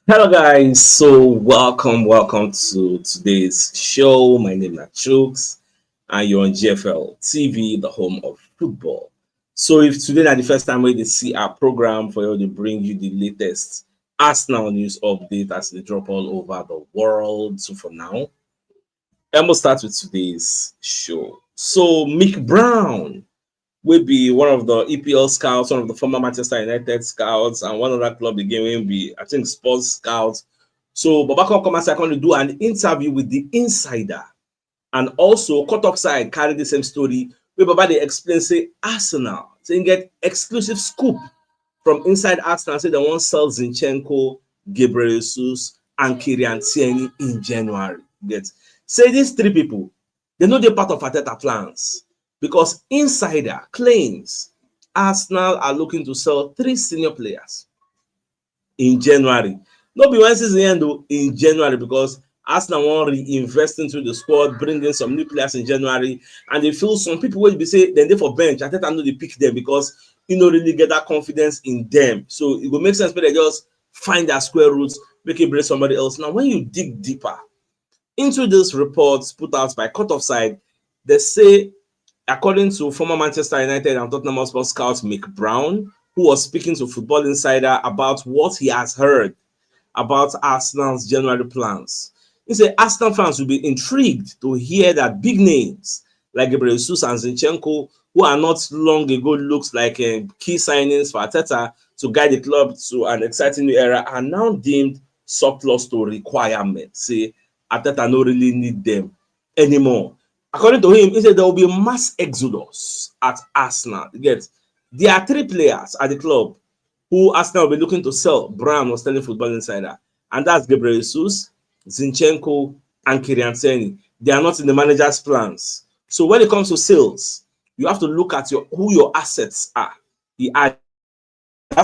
Hello guys, so welcome to today's show. My name is CHUKS and you're on GFL TV, the home of football. So if today is the first time we see our program for you to bring you the latest Arsenal news update as they drop all over the world. So for now, I'm gonna start with today's show. So Mick Brown will be one of the EPL scouts, one of the former Manchester United scouts, and one other club again will be, I think, sports scouts. So Babako Komasa going to do an interview with the insider, and also Cut Offside carry the same story where Baba they explain say Arsenal, so you get exclusive scoop from inside Arsenal, say they want sell Zinchenko, Gabriel Jesus, and Kylian Tierney in January. Get say these three people, they know they're part of Arteta plans because insider claims Arsenal are looking to sell three senior players in January. No be when season end though, in January, because Arsenal want reinvest into the squad, bring in some new players in January, and they feel some people will be say then they for bench. I think I know they pick them because you know really get that confidence in them. So it will make sense, but they just find their square roots, make it bring somebody else. Now, when you dig deeper into these reports put out by Cut Offside, they say, according to former Manchester United and Tottenham Hotspur scout Mick Brown, who was speaking to Football Insider about what he has heard about Arsenal's January plans. He said Arsenal fans will be intrigued to hear that big names like Gabriel Jesus and Zinchenko, who are not long ago looks like key signings for Arteta to guide the club to an exciting new era, are now deemed surplus to requirements. Say Arteta no really need them anymore. According to him, he said there will be a mass exodus at Arsenal. There are three players at the club who Arsenal will be looking to sell. Brown was telling Football Insider, and that's Gabriel Jesus, Zinchenko, and Kylian Tierney. They are not in the manager's plans. So when it comes to sales, you have to look at who your assets are. You have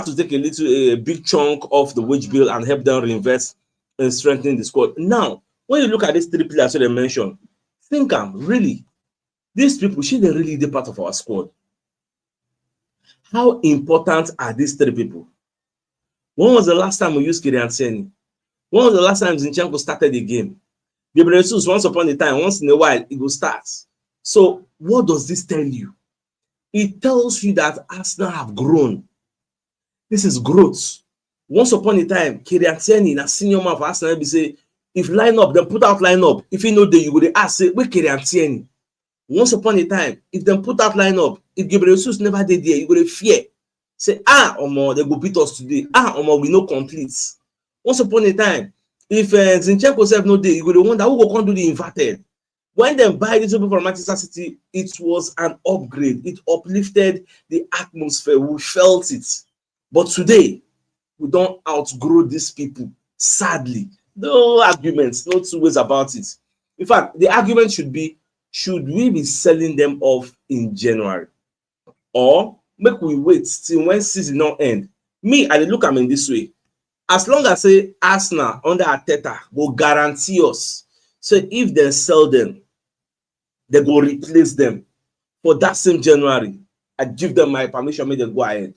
to take a big chunk off the wage bill and help them reinvest in strengthening the squad. Now, when you look at these three players that they mentioned, think really, these people, should they really be part of our squad? How important are these three people? When was the last time we used Kylian Tierney? When was the last time Zinchenko started the game? Gabriel Jesus, once upon a time, once in a while, it will start. So what does this tell you? It tells you that Arsenal have grown. This is growth. Once upon a time, Kylian Tierney, a senior man for Arsenal, be say, if line up, then put out line up. If you know that, you go to ask, say, where Kylian Tierney? Once upon a time, if them put out line up, if Gabriel Jesus never did there, you go to fear. Say, Omo, they go beat us today. Omo, we no complete. Once upon a time, if Zinchenko self no day, you go to wonder who go come do the inverted. When they buy these people from Manchester City, it was an upgrade. It uplifted the atmosphere. We felt it. But today, we don't outgrow these people. Sadly, no arguments, no two ways about it. In fact, the argument should be, should we be selling them off in January? Or make we wait till when season not end? Me, I look at them in this way. As long as say Arsenal under Arteta will guarantee us, so if they sell them, they go replace them for that same January. I give them my permission, make them go ahead.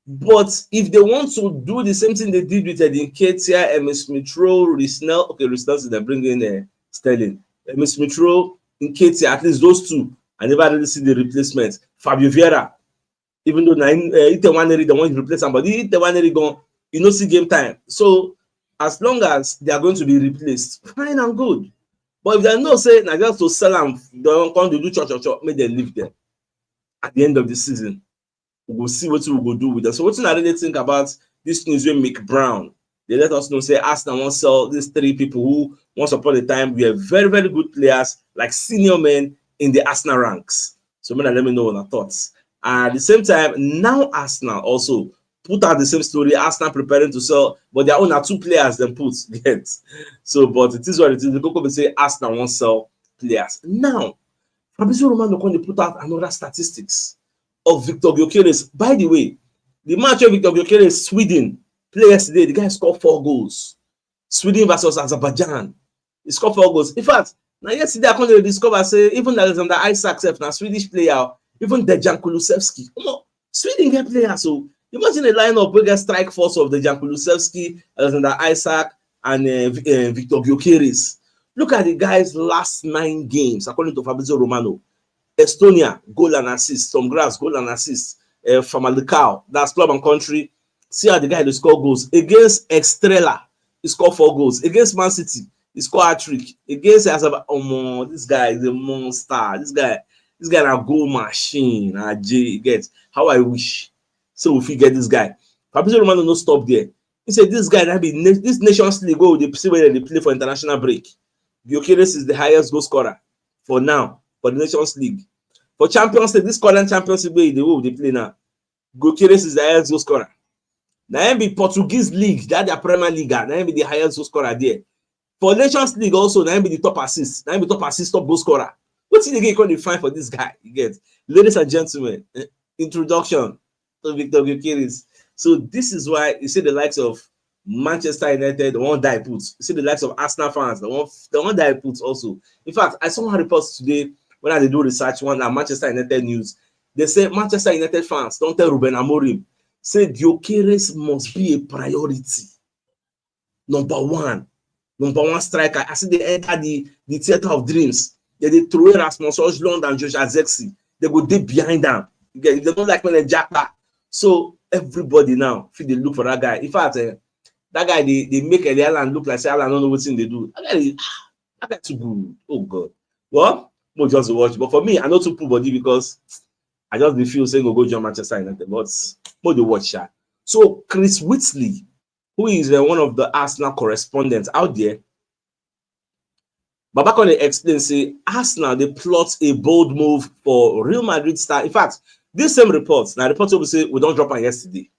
But if they want to do the same thing they did with Nketiah, Emil Smith-Rowe, Risnell, okay, Risnell, they bring in Sterling, Emil Smith-Rowe, Nketiah, at least those two. I never really see the replacement. Fabio Vieira, even though they want to replace somebody, they want to go, you know, see game time. So as long as they are going to be replaced, fine and good. But if they know say na just to sell them, they don't come to do church, make them leave them at the end of the season. We will see what we will do with them. So what I really think about this news with Mick Brown, they let us know say Arsenal won't sell these three people who once upon a time were very, very good players, like senior men in the Arsenal ranks. So let me know your thoughts. At the same time, now Arsenal also put out the same story. Arsenal preparing to sell, but their own are two players then put. Get. So, but it is what it is. The Coco will say Arsenal won't sell players. Now, Fabrizio Romano going to put out another statistics of Viktor Gyökeres. By the way, the match of Viktor Gyökeres, Sweden, play yesterday, the guy scored 4 goals. Sweden versus Azerbaijan. He scored 4 goals. In fact, now yesterday I couldn't discover, say, even Alexander Isak, now Swedish player, even Dejan Kulusevski. Sweden get players, so Imagine a lineup where get strike force of the Jan Kulusevski, Alexander Isak, and Viktor Gyökeres. Look at the guys' last 9 games, according to Fabrizio Romano. Estonia, goal and assist. Tom Grass, goal and assist. Famalicão, that's club and country. See how the guy they score goals. Against Estrela, he scored 4 goals. Against Man City, he scored a hat-trick. Against this guy is a monster. This guy a goal machine. He gets how I wish. So if we get this guy, Fabrizio Romano no stop there. He said this guy that be this Nations League go they see where they play for international break. Gyökeres is the highest goal scorer for now for the Nations League. For Champions League, this current Champions League they play now. Gyökeres is the highest goal scorer. Now be Portuguese league, that their Premier League, now be the highest goal scorer there. For Nations League also, now be the top assist, now be top assist, top goal scorer. What's the game going to find for this guy? You get, ladies and gentlemen, introduction to Viktor Gyökeres. So this is why you see the likes of Manchester United, the one that I put. You see the likes of Arsenal fans, the one that I put also. In fact, I saw one report today when I do research one at Manchester United news. They say Manchester United fans don't tell Ruben Amorim, say Gyökeres must be a priority. Number one striker. I see they enter the theater of dreams. They throw Rasmus Højlund and Joshua Zexi. They go deep behind them. They don't like when they jack that. So everybody now feel they look for that guy. In fact, that guy they make the Alan look like say Alan don't know what thing they do. That guy too good. Oh God. Well, we'll just watch. But for me, I know too poor body because I just feel saying go join Manchester United. But more the watch that. So Chris Whitley, who is one of the Arsenal correspondents out there, Babakone explains, say Arsenal they plot a bold move for Real Madrid star. In fact, this same report, now report will say we don't drop on yesterday.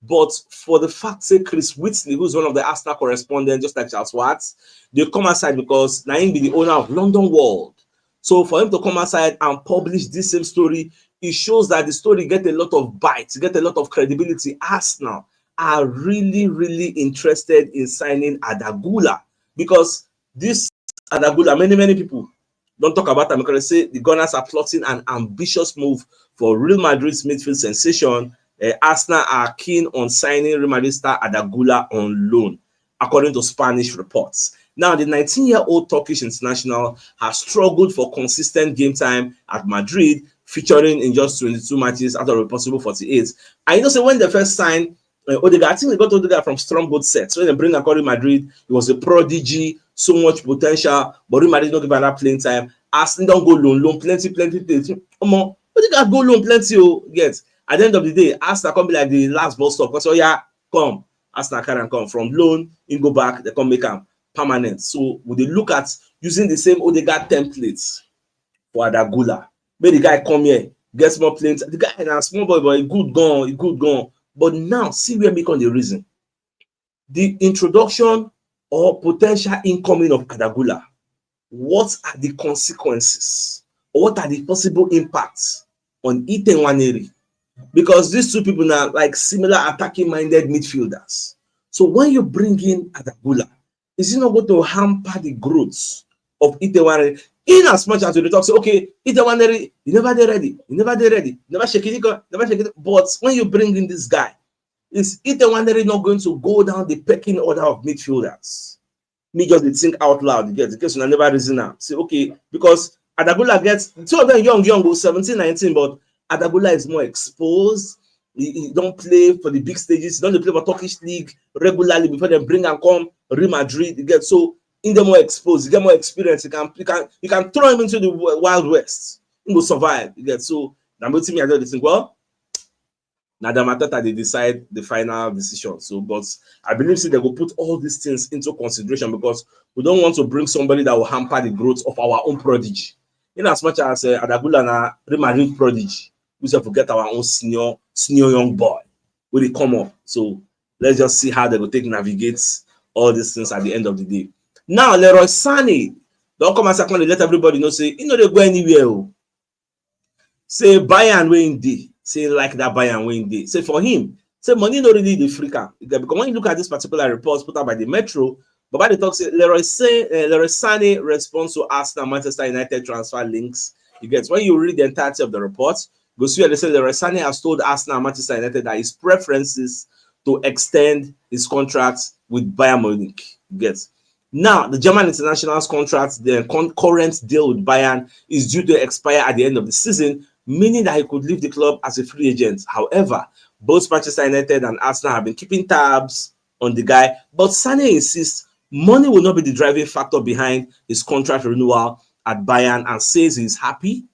But for the fact, say Chris Whitley, who's one of the Arsenal correspondents, just like Charles Watts, they come outside because now he be the owner of London World. So for him to come outside and publish this same story, it shows that the story get a lot of bites, get a lot of credibility. Arsenal are really, really interested in signing Arda Guler because this Arda Guler, many people don't talk about them because they say the Gunners are plotting an ambitious move for Real Madrid's midfield sensation. Arsenal are keen on signing Real Madrid star Arda Guler on loan, according to Spanish reports. Now, the 19-year-old Turkish international has struggled for consistent game time at Madrid, featuring in just 22 matches out of a possible 48. And you know, so when they first signed Odegaard, I think they got Odegaard from Stronghold set. So when they bring Real Madrid, he was a prodigy, so much potential, but Real Madrid don't give him that playing time. Arsenal don't go loan, plenty. Odegaard go loan plenty, get. At the end of the day, Arsenal come be like the last bus stop. So yeah, come. Arsenal can come from loan, you go back, they come make them permanent. So would they look at using the same Odegaard templates for Arda Guler? May the guy come here, get more playing. The guy is a small boy, but he good gone. But now, see where make on the reason. The introduction or potential incoming of Arda Guler. What are the consequences? Or what are the possible impacts on Ethan Nwaneri? Because these two people are like similar attacking-minded midfielders. So when you bring in Arda Guler, is it not going to hamper the growth of Ethan Nwaneri? In as much as we talk, say, okay, Ethan Nwaneri, you never did ready, never shake it. But when you bring in this guy, is Ethan Nwaneri not going to go down the pecking order of midfielders? Me just think out loud, in case you never reason now. Say, okay, because Arda Guler gets, two of them young, 17, 19, but Arda Guler is more exposed. He don't play for the big stages. He don't play for Turkish league regularly before they bring and come Real Madrid. You get so in the more exposed, you get more experience. You can throw him into the Wild West. He will survive. You get so. Now, me I don't think well. Now the matter that they decide the final decision. So, but I believe they will put all these things into consideration because we don't want to bring somebody that will hamper the growth of our own prodigy. In as much as Arda Guler na Real Madrid prodigy, we should forget our own senior young boy when they come up. So let's just see how they will take navigate all these things at the end of the day. Now Leroy Sane don't come and second let everybody know say you know they go anywhere. Say Bayern win day. Say like that Bayern win day. Say for him, say money not really the freaker. Because when you look at this particular report put out by the Metro, but by the talk say Leroy Sane responds to Arsenal Manchester United transfer links. You get when you read the entirety of the report, Go see they say Leroy Sane has told Arsenal and Manchester United that his preferences to extend his contract with Bayern Munich. Gets. Now, the German international's contract, the current deal with Bayern, is due to expire at the end of the season, meaning that he could leave the club as a free agent. However, both Manchester United and Arsenal have been keeping tabs on the guy, but Sane insists money will not be the driving factor behind his contract renewal at Bayern and says he's happy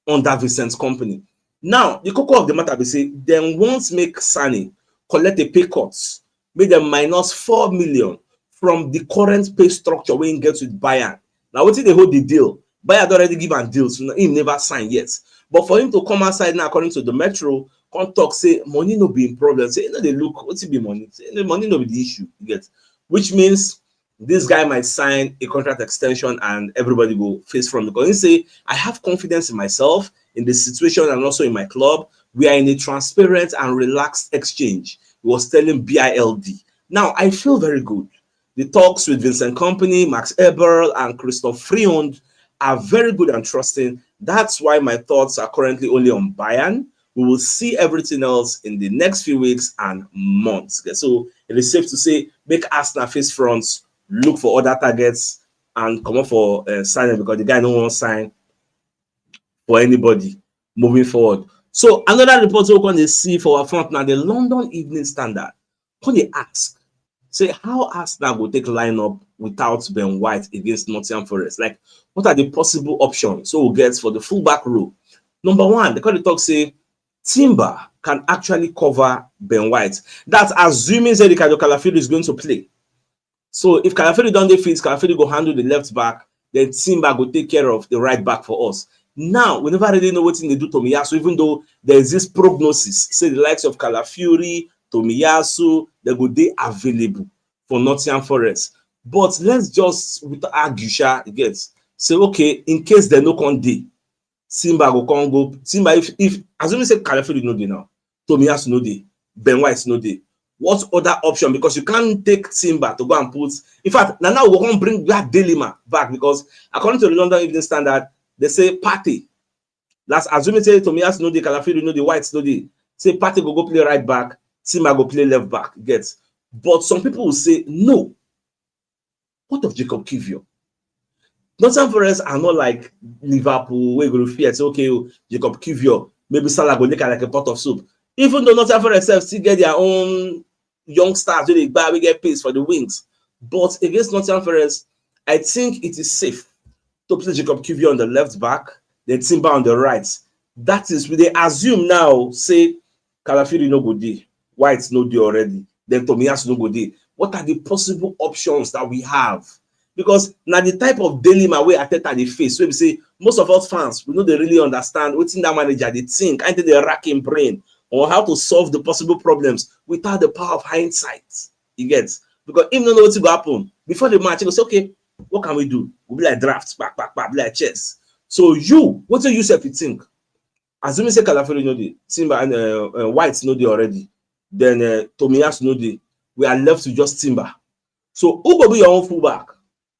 under Vincent's company. Now, the cocoa of the matter be say, then once make Sane collect a pay cut, make them minus 4 million from the current pay structure when he gets with Bayern. Now, what if they hold the deal? Bayern already give a deal, so he never signed yet. But for him to come outside now, according to the Metro, come talk, say money no be in problem. Say, they look, what's it be money? Say, the money no be the issue. You get, which means this guy might sign a contract extension and everybody will face from, because he say, I have confidence in myself, in the situation, and also in my club. We are in a transparent and relaxed exchange. He was telling BILD. Now, I feel very good. The talks with Vincent Kompany, Max Eberl, and Christoph Freund are very good and trusting. That's why my thoughts are currently only on Bayern. We will see everything else in the next few weeks and months. Okay, so it is safe to say, make Arsenal face fronts, look for other targets, and come up for signing, because the guy no one sign for anybody moving forward. So another report we're going to see for our front now, the London Evening Standard. Can they ask, say, how Arsenal will take lineup without Ben White against Nottingham Forest? Like, what are the possible options so we'll get for the fullback role? Number one, they call the talk say Timber can actually cover Ben White. That's assuming that Ricardo Calafiori is going to play. So if Calafiori don't dey fit, Calafiori go handle the left back, then Timber go take care of the right back for us. Now, we never really know what they do to Tomiyasu, even though there is this prognosis, say the likes of Calafiori, Tomiyasu, they go dey available for Nottingham Forest. But let's just, with argue, say, okay, in case they no come dey, Timber go come go. Timber, if assuming say Calafiori no dey now, Tomiyasu no dey, Ben White no dey, what other option? Because you can't take Timber to go and put. In fact, now we're going to bring that Delima back, because according to the London Evening Standard, they say Partey. That's assuming say Tomiyasu no dey, Calafiori no dey, White no dey. Say Partey go play right back, Timber go play left back. Get. But some people will say no. What of Jacob Kivior? Nottingham Forest are not like Liverpool, where you go to fear. Say, okay, Jacob Kivior, maybe Salah go look like a pot of soup. Even though Nottingham Forest still get their own young stars, we get pace for the wings. But against Nottingham Forest, I think it is safe to play Jacob Kivior on the left back, then Timber on the right. That is, they assume now, say, Calafiori no go dey, White no dey already, then Tomiyasu no go dey. What are the possible options that we have? Because now the type of dilemma we Arteta dey face, so we say most of us fans, we know they really understand what's in that manager, they think, and they rack in brain on how to solve the possible problems without the power of hindsight. You get? Because if you don't know what's going to happen before the match, you go say, okay, what can we do? We'll be like drafts, back, be like chess. So what do you say if you think? Assuming say Calafiori no dey, Timber and White no dey already, then Tomiyasu no dey, we are left with just Timber. So who will be your own fullback?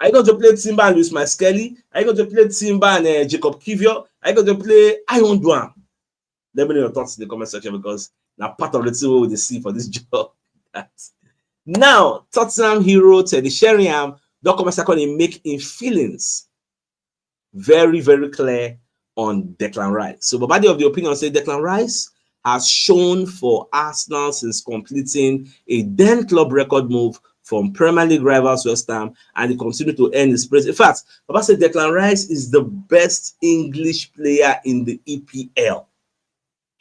Are you going to play Timber and Luis Skelly? Are you going to play Timber and Jacob Kivior? Are you going to play Ion Duan? Let me know your thoughts in the comment section, because now part of the team we will see for this job. Now, Tottenham hero Teddy Sheringham, documents are going to make in feelings very, very clear on Declan Rice. So, Babadi of the opinion say Declan Rice has shown for Arsenal since completing a then club record move from Premier League rivals West Ham, and he continued to earn his praise. In fact, Baba said Declan Rice is the best English player in the EPL.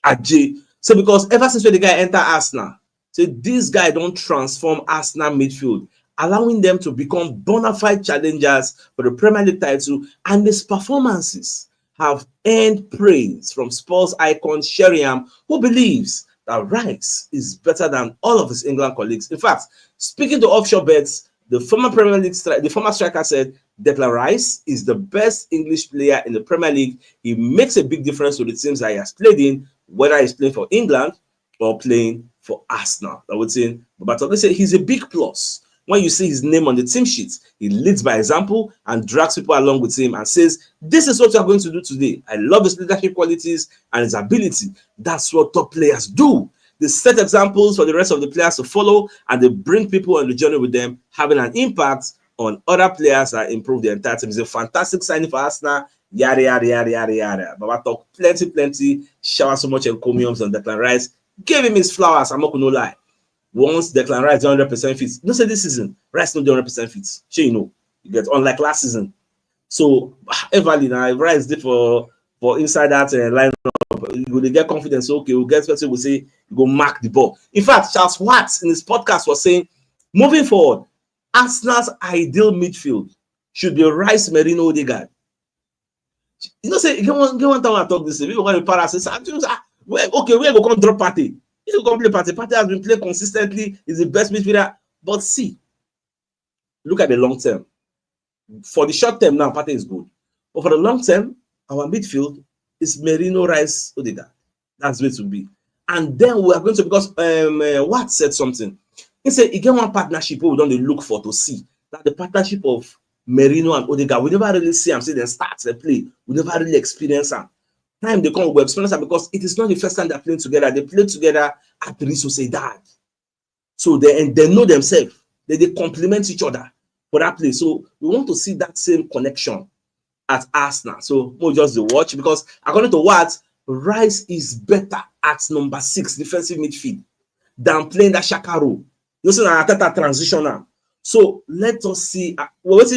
Ajay. So because ever since when the guy entered Arsenal, so this guy don't transform Arsenal midfield, allowing them to become bona fide challengers for the Premier League title, and his performances have earned praise from Spurs icon Sheringham, who believes that Rice is better than all of his England colleagues. In fact, speaking to offshore bets, the former Premier League the former striker said Declan Rice is the best English player in the Premier League. He makes a big difference to the teams that he has played in, whether he's playing for England or playing for Arsenal. I would say, but they say he's a big plus when you see his name on the team sheet, he leads by example and drags people along with him and says, this is what you are going to do today. I love his leadership qualities and his ability. That's what top players do. They set examples for the rest of the players to follow, and they bring people on the journey with them, having an impact on other players that improve the entire team. It's a fantastic signing for Arsenal. Yada, yada, yada, yada, yada. Baba talk plenty, shower so much encomiums on Declan Rice. Gave him his flowers, I'm not going to lie. Once Declan Rice is 100% fit, don't say this season, Rice not 100% fit. Sure, you know, you get unlike last season. So, everly now, if Rice did for inside that lineup, you will get confidence. Okay, we'll get person will say, you go mark the ball. In fact, Charles Watts in his podcast was saying, moving forward, Arsenal's ideal midfield should be Rice, Merino, Odegaard. You know, say, get one time I talk this, people want to Paris, say, okay, we're going to drop Partey. He's going to play Partey. Partey has been playing consistently, he's the best midfielder. But see, look at the long term. For the short term now, Partey is good. But for the long term, our midfield is Merino, Rice, Odegaard. That's where it will be. And then we are going to, because Watt said something. He said, he get one partnership we don't look for to see. That the partnership of Merino and Odegaard, we never really see them say they start, they play. We never really experience them. Time they come, we experience them because it is not the first time they're playing together. They play together at Real Sociedad. So they know themselves. They complement each other for that play. So we want to see that same connection at Arsenal. So we'll just watch, because according to Watt, Rice is better at number 6 defensive midfield than playing that Xhaka role. You see, Arteta transition now. So let us see. Let's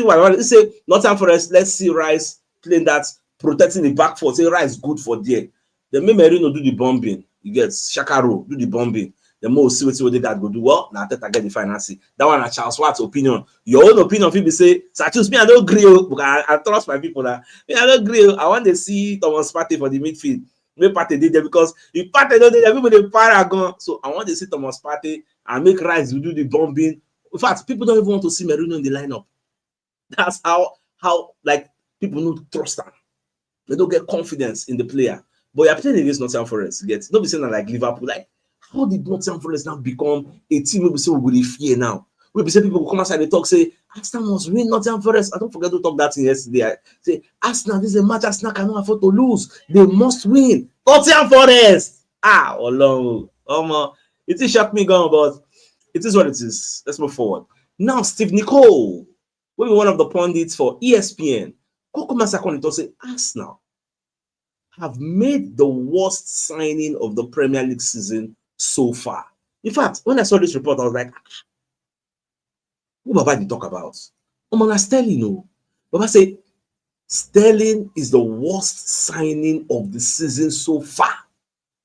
say Nottingham Forest. Let's see Rice playing that, protecting the back foot. Say Rice good for there. Then maybe Merino do the bombing. You get Xhaka role, do the bombing. The more see what they got go do. Well, now Arteta get the financing. That one is Charles Watt's opinion. Your own opinion, people say, Satus, me I don't agree. I trust my people that me I don't agree. I want to see Thomas Partey for the midfield. Make Partey did there, because if Partey don't do that, everybody paragon. So I want to see Thomas Partey and make Rice do the bombing. In fact, people don't even want to see Merino in the lineup. That's how like people don't trust them. They don't get confidence in the player. But you're playing against Nottingham Forest. Don't be saying that like Liverpool. Like, how did Nottingham Forest now become a team where we say we will fear now? We be say people will come outside and talk, say Arsenal must win Nottingham Forest. I don't forget to talk that thing yesterday. I say Arsenal, this is a match Arsenal cannot afford to lose. They must win. Nottingham Forest. Long. It is shocked me gone, but it is what it is. Let's move forward. Now, Steve Nicole will be one of the pundits for ESPN. Say Arsenal have made the worst signing of the Premier League season so far. In fact, when I saw this report, I was like, what Baba did talk about? Sterling, no. Baba said, Sterling is the worst signing of the season so far.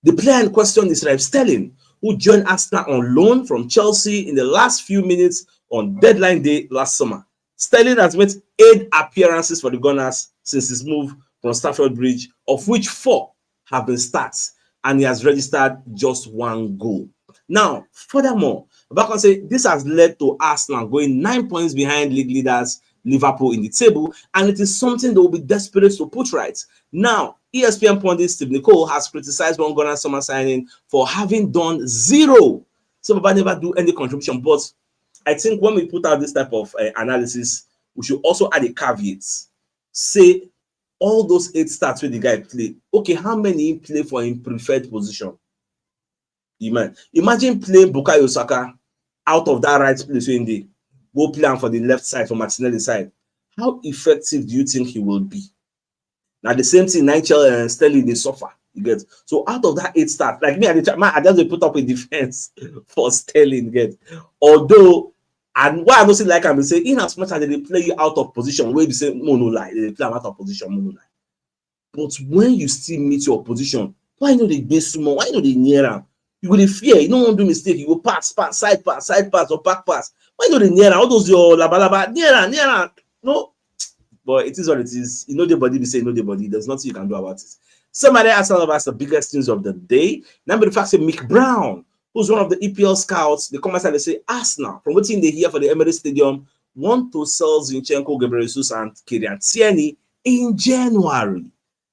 The player in question is Raheem Sterling, who joined Arsenal on loan from Chelsea in the last few minutes on deadline day last summer. Sterling has made 8 appearances for the Gunners since his move from Stamford Bridge, of which 4 have been starts, and he has registered just 1 goal. Now, furthermore, Bakon say this has led to Arsenal going 9 points behind league leaders Liverpool in the table, and it is something they will be desperate to put right. Now, ESPN pundit Steve Nicole has criticized one Gunner summer signing for having done 0. So Baba never do any contribution, but I think when we put out this type of analysis, we should also add a caveat. Say all those 8 starts where the guy play. Okay, how many play for him preferred position? Imagine playing Bukayo Saka out of that right place when they go play him for the left side, for Martinelli's side. How effective do you think he will be? Now the same thing, Nigel and Sterling, they suffer. You get so out of that 8 starts, like me, I just put up a defense for Sterling. Get although, and why I don't see like I'm saying, in as much as they play you out of position, where you say mono lie, they play out of position, mono lie. But when you still meet your position, why not they base small? Why not they near them? You go to fear, you don't want to do mistake. You go pass, side pass, or back pass. Why not they near them? All those your laba near them. No, but it is what it is. You know the body. They say you know the body. There's nothing you can do about it. Somebody asked us the biggest news of the day. Number the fact say Mick Brown, who's one of the EPL scouts, they come outside and say Arsenal, from what they hear for the Emirates Stadium, want to sell Zinchenko, Gyökeres, and Kylian Tierney in January.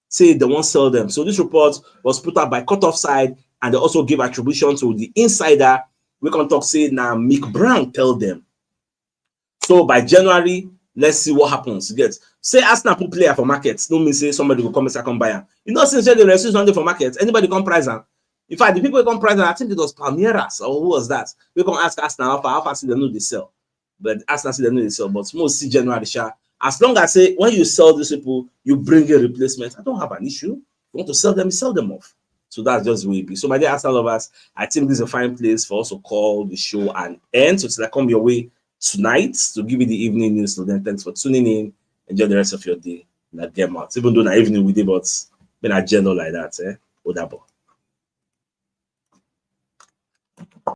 Say they won't sell them. So this report was put out by Cut Offside, and they also give attribution to the insider. We can talk say now Mick Brown tell them. So by January, let's see what happens. You get, say Arsenal put player for markets, don't mean say somebody will come and second buyer. You know, since the resource one day for markets, anybody come price them. In fact, the people who come price them, I think it was Palmeiras or who was that? We can ask Arsenal how fast they know they sell. But Arsenal see they know they sell, but most see January share. As long as say when you sell these people, you bring a replacement. I don't have an issue. You want to sell them, you sell them off. So that's just the way it be. So my dear Arsenal lovers, I think this is a fine place for us to call the show and end. So till I come your way tonight to give you the evening news. So then thanks for tuning in. Enjoy the rest of your day. Like, get out. Even though not evening we did, but been a general like that. Odabo.